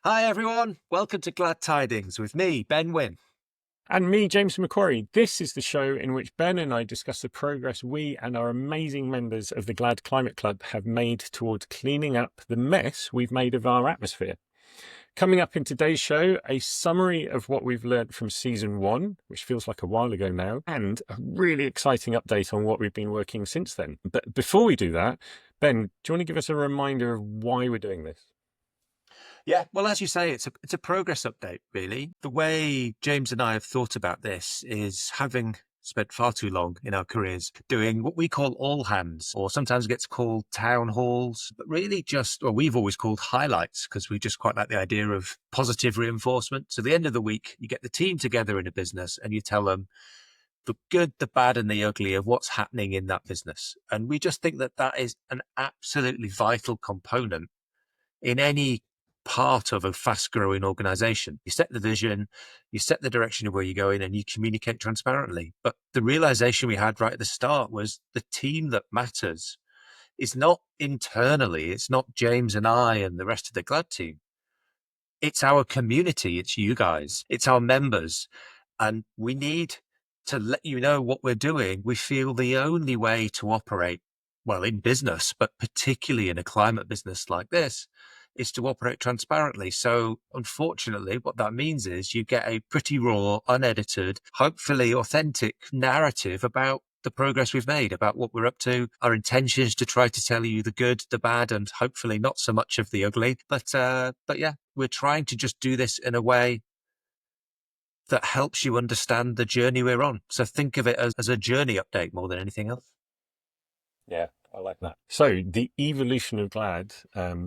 Hi everyone, welcome to Glad Tidings with me, Ben Wynn. And me, James McQuarrie. This is the show in which Ben and I discuss the progress we and our amazing members of the Glad Climate Club have made towards cleaning up the mess we've made of our atmosphere. Coming up in today's show, a summary of what we've learned from season 1, which feels like a while ago now, and a really exciting update on what we've been working since then. But before we do that, Ben, do you want to give us a reminder of why we're doing this? Yeah, well, as you say, it's a progress update, really. The way James and I have thought about this is having spent far too long in our careers doing what we call all hands, or sometimes gets called town halls, but really just, or we've always called highlights because we just quite like the idea of positive reinforcement. So, at the end of the week, you get the team together in a business and you tell them the good, the bad, and the ugly of what's happening in that business. And we just think that that is an absolutely vital component in any part of a fast growing organization. You set the vision, you set the direction of where you're going, and you communicate transparently. But the realization we had right at the start was the team that matters is not internally, it's not James and I and the rest of the Glad team. It's our community, it's you guys, it's our members. And we need to let you know what we're doing. We feel the only way to operate, well, in business, but particularly in a climate business like this, is to operate transparently. So unfortunately, what that means is you get a pretty raw, unedited, hopefully authentic narrative about the progress we've made, about what we're up to, our intentions to try to tell you the good, the bad, and hopefully not so much of the ugly. But yeah, we're trying to just do this in a way that helps you understand the journey we're on. So think of it as a journey update more than anything else. Yeah, I like that. So, the evolution of GLAD,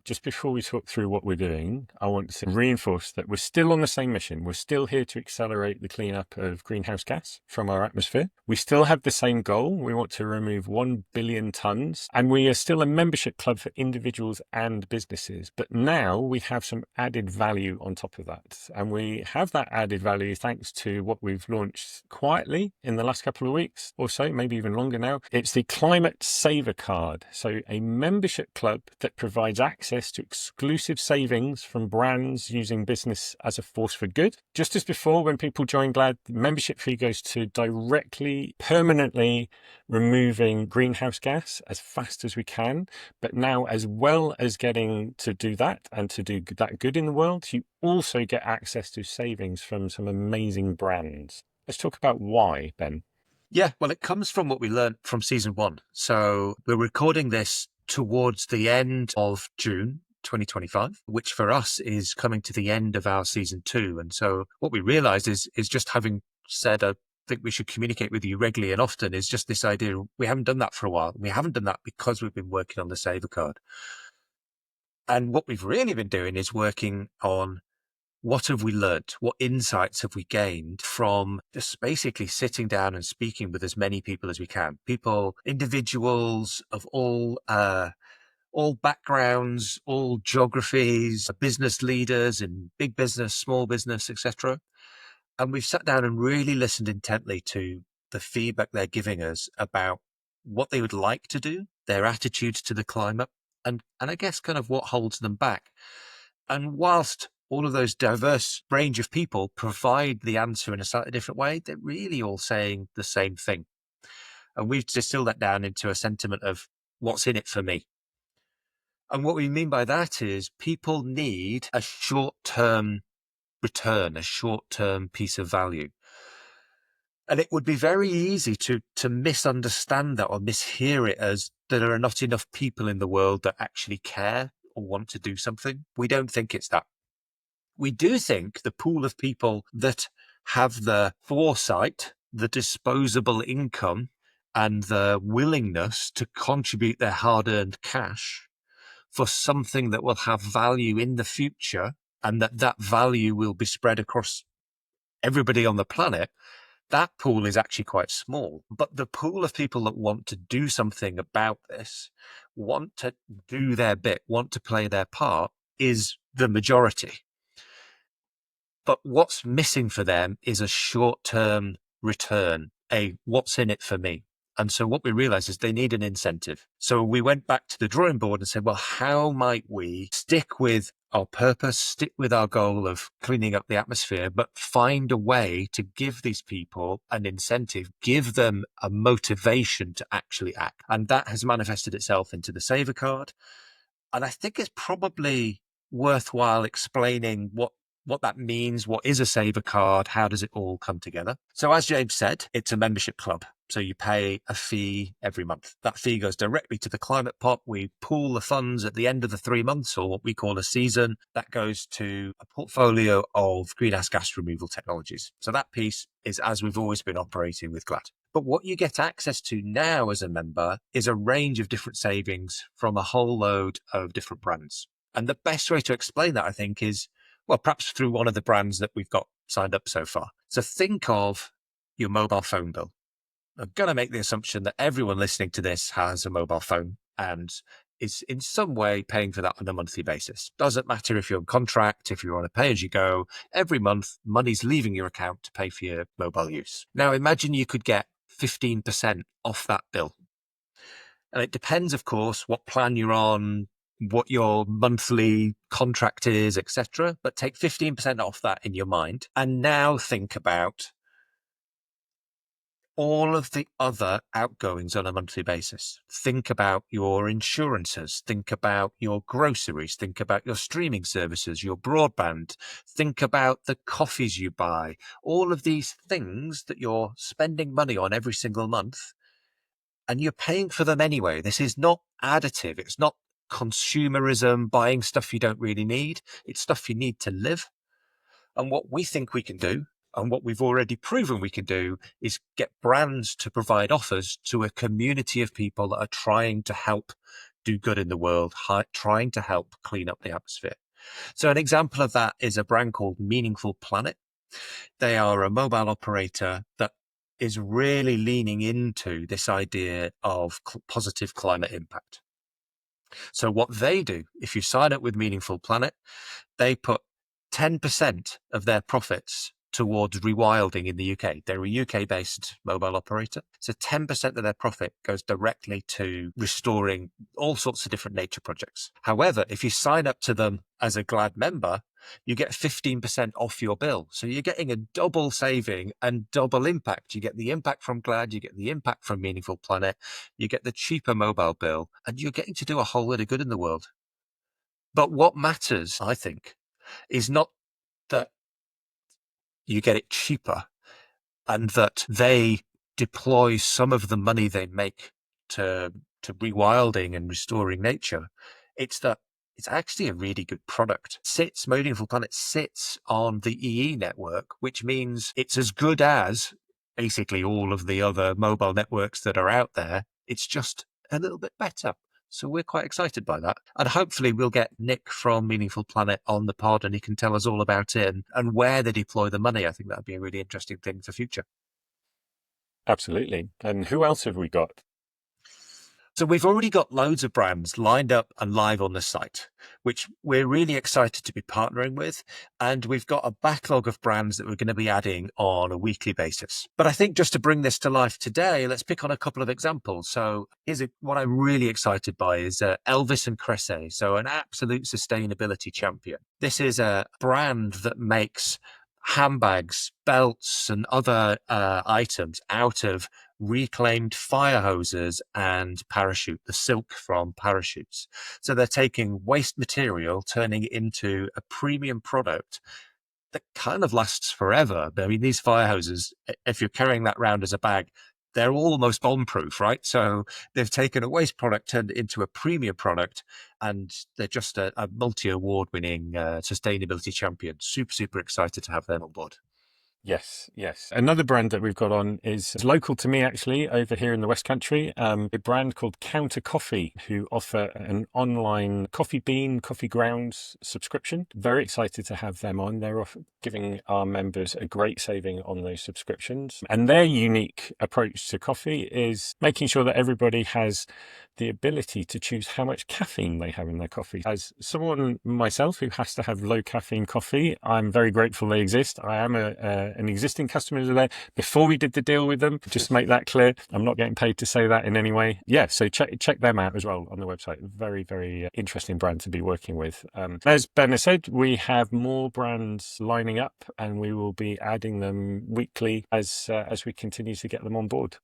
just before we talk through what we're doing, I want to reinforce that we're still on the same mission. We're still here to accelerate the cleanup of greenhouse gas from our atmosphere. We still have the same goal. We want to remove 1 billion tons, and we are still a membership club for individuals and businesses. But now we have some added value on top of that. And we have that added value thanks to what we've launched quietly in the last couple of weeks or so, maybe even longer now. It's the Climate Saver Card, so a membership club that provides access to exclusive savings from brands using business as a force for good. Just as before, when people join GLAD, the membership fee goes to directly, permanently removing greenhouse gas as fast as we can. But now, as well as getting to do that and to do that good in the world, you also get access to savings from some amazing brands. Let's talk about why, Ben. Yeah, well, it comes from what we learned from season 1. So we're recording this towards the end of June 2025, which for us is coming to the end of our season 2. And so what we realized is just having said, I think we should communicate with you regularly and often, is just this idea. We haven't done that for a while. We haven't done that because we've been working on the Saver Card. And what we've really been doing is working on what have we learned? What insights have we gained from just basically sitting down and speaking with as many people as we can? People, individuals of all backgrounds, all geographies, business leaders in big business, small business, etc. And we've sat down and really listened intently to the feedback they're giving us about what they would like to do, their attitudes to the climate, and I guess kind of what holds them back. And whilst all of those diverse range of people provide the answer in a slightly different way, they're really all saying the same thing. And we've distilled that down into a sentiment of what's in it for me. And what we mean by that is people need a short-term return, a short-term piece of value. And it would be very easy to misunderstand that or mishear it as there are not enough people in the world that actually care or want to do something. We don't think it's that. We do think the pool of people that have the foresight, the disposable income, and the willingness to contribute their hard-earned cash for something that will have value in the future and that value will be spread across everybody on the planet, that pool is actually quite small. But the pool of people that want to do something about this, want to do their bit, want to play their part, is the majority. But what's missing for them is a short-term return, a what's in it for me. And so what we realized is they need an incentive. So we went back to the drawing board and said, well, how might we stick with our purpose, stick with our goal of cleaning up the atmosphere, but find a way to give these people an incentive, give them a motivation to actually act. And that has manifested itself into the Saver card. And I think it's probably worthwhile explaining what that means, what is a Saver card, how does it all come together. So as James said, it's a membership club. So you pay a fee every month. That fee goes directly to the climate pot. We pool the funds at the end of the 3 months, or what we call a season. That goes to a portfolio of greenhouse gas removal technologies. So that piece is as we've always been operating with GLAD. But what you get access to now as a member is a range of different savings from a whole load of different brands. And the best way to explain that, I think, is, well, perhaps through one of the brands that we've got signed up so far. So think of your mobile phone bill. I'm going to make the assumption that everyone listening to this has a mobile phone and is in some way paying for that on a monthly basis. Doesn't matter if you're on contract, if you're on a pay-as-you-go, every month money's leaving your account to pay for your mobile use. Now imagine you could get 15% off that bill. And it depends, of course, what plan you're on, what your monthly contract is, etc. But take 15% off that in your mind. And now think about all of the other outgoings on a monthly basis. Think about your insurances, think about your groceries, think about your streaming services, your broadband, think about the coffees you buy, all of these things that you're spending money on every single month, and you're paying for them anyway. This is not additive. It's not consumerism, buying stuff you don't really need. It's stuff you need to live. And what we think we can do, and what we've already proven we can do, is get brands to provide offers to a community of people that are trying to help do good in the world, trying to help clean up the atmosphere. So an example of that is a brand called Meaningful Planet. They are a mobile operator that is really leaning into this idea of positive climate impact. So what they do, if you sign up with Meaningful Planet, they put 10% of their profits towards rewilding in the UK. They're a UK-based mobile operator. So 10% of their profit goes directly to restoring all sorts of different nature projects. However, if you sign up to them as a GLAD member, you get 15% off your bill. So you're getting a double saving and double impact. You get the impact from GLAD, you get the impact from Meaningful Planet, you get the cheaper mobile bill, and you're getting to do a whole lot of good in the world. But what matters, I think, is not that you get it cheaper and that they deploy some of the money they make to rewilding and restoring nature. It's that it's actually a really good product. Meaningful Planet sits on the EE network, which means it's as good as basically all of the other mobile networks that are out there. It's just a little bit better. So we're quite excited by that. And hopefully we'll get Nick from Meaningful Planet on the pod and he can tell us all about it and where they deploy the money. I think that'd be a really interesting thing for future. Absolutely. And who else have we got? So we've already got loads of brands lined up and live on the site, which we're really excited to be partnering with. And we've got a backlog of brands that we're going to be adding on a weekly basis. But I think just to bring this to life today, let's pick on a couple of examples. So what I'm really excited by is Elvis and Cressy. So an absolute sustainability champion. This is a brand that makes handbags, belts, and other items out of reclaimed fire hoses and parachute, the silk from parachutes. So they're taking waste material, turning it into a premium product that kind of lasts forever. I mean, these fire hoses, if you're carrying that around as a bag, they're almost bomb-proof, right? So they've taken a waste product, turned it into a premium product, and they're just a multi-award winning sustainability champion. Super, super excited to have them on board. Yes, yes. Another brand that we've got on is local to me, actually, over here in the West Country, a brand called Counter Coffee, who offer an online coffee bean, coffee grounds subscription. Very excited to have them on. They're giving our members a great saving on those subscriptions. And their unique approach to coffee is making sure that everybody has the ability to choose how much caffeine they have in their coffee. As someone myself who has to have low caffeine coffee, I'm very grateful they exist. I am a an existing customer there before we did the deal with them, just to make that clear. I'm not getting paid to say that in any way. Yeah, so check them out as well on the website. Very, very interesting brand to be working with. As Ben has said, we have more brands lining up, and we will be adding them weekly as we continue to get them on board.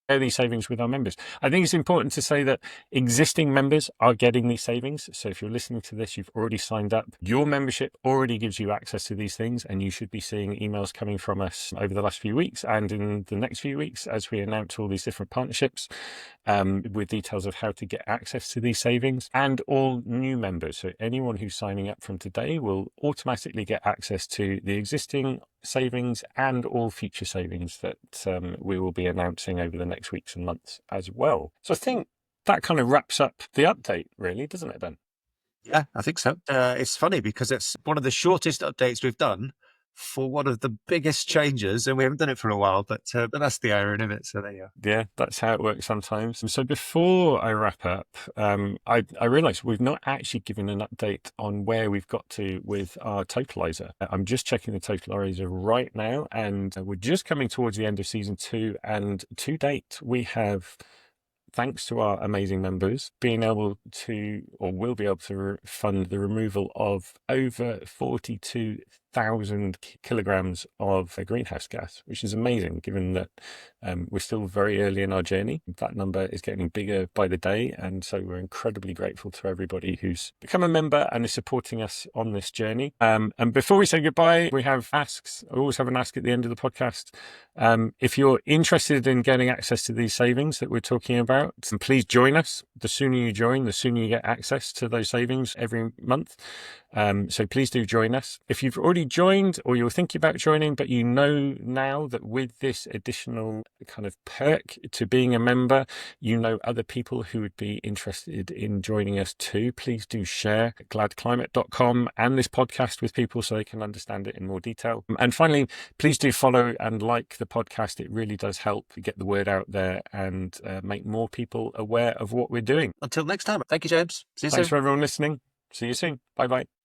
These savings with our members. I think it's important to say that existing members are getting these savings. So if you're listening to this, you've already signed up. Your membership already gives you access to these things, and you should be seeing emails coming from us over the last few weeks and in the next few weeks as we announce all these different partnerships with details of how to get access to these savings, and all new members. So anyone who's signing up from today will automatically get access to the existing savings and all future savings that we will be announcing over the next weeks and months as well. So I think that kind of wraps up the update, really, doesn't it, Ben? Yeah, I think so. It's funny because it's one of the shortest updates we've done for one of the biggest changes, and we haven't done it for a while, but that's the irony of it. So there you go. Yeah, that's how it works sometimes. So before I wrap up, I realised we've not actually given an update on where we've got to with our totalizer. I'm just checking the totalizer right now, and we're just coming towards the end of season 2. And to date, we have, thanks to our amazing members, being able to, or will be able to fund the removal of over 42,000 kilograms of greenhouse gas, which is amazing given that we're still very early in our journey. That number is getting bigger by the day, and so we're incredibly grateful to everybody who's become a member and is supporting us on this journey. And before we say goodbye, we have asks. I always have an ask at the end of the podcast. If you're interested in getting access to these savings that we're talking about, please join us. The sooner you join, the sooner you get access to those savings every month. So please do join us. If you've already joined, or you're thinking about joining, but you know now that with this additional kind of perk to being a member, you know other people who would be interested in joining us too, please do share gladclimate.com and this podcast with people so they can understand it in more detail. And finally, please do follow and like the podcast. It really does help get the word out there and make more people aware of what we're doing. Until next time. Thank you, James. See you soon. Thanks for everyone listening. See you soon. Bye-bye.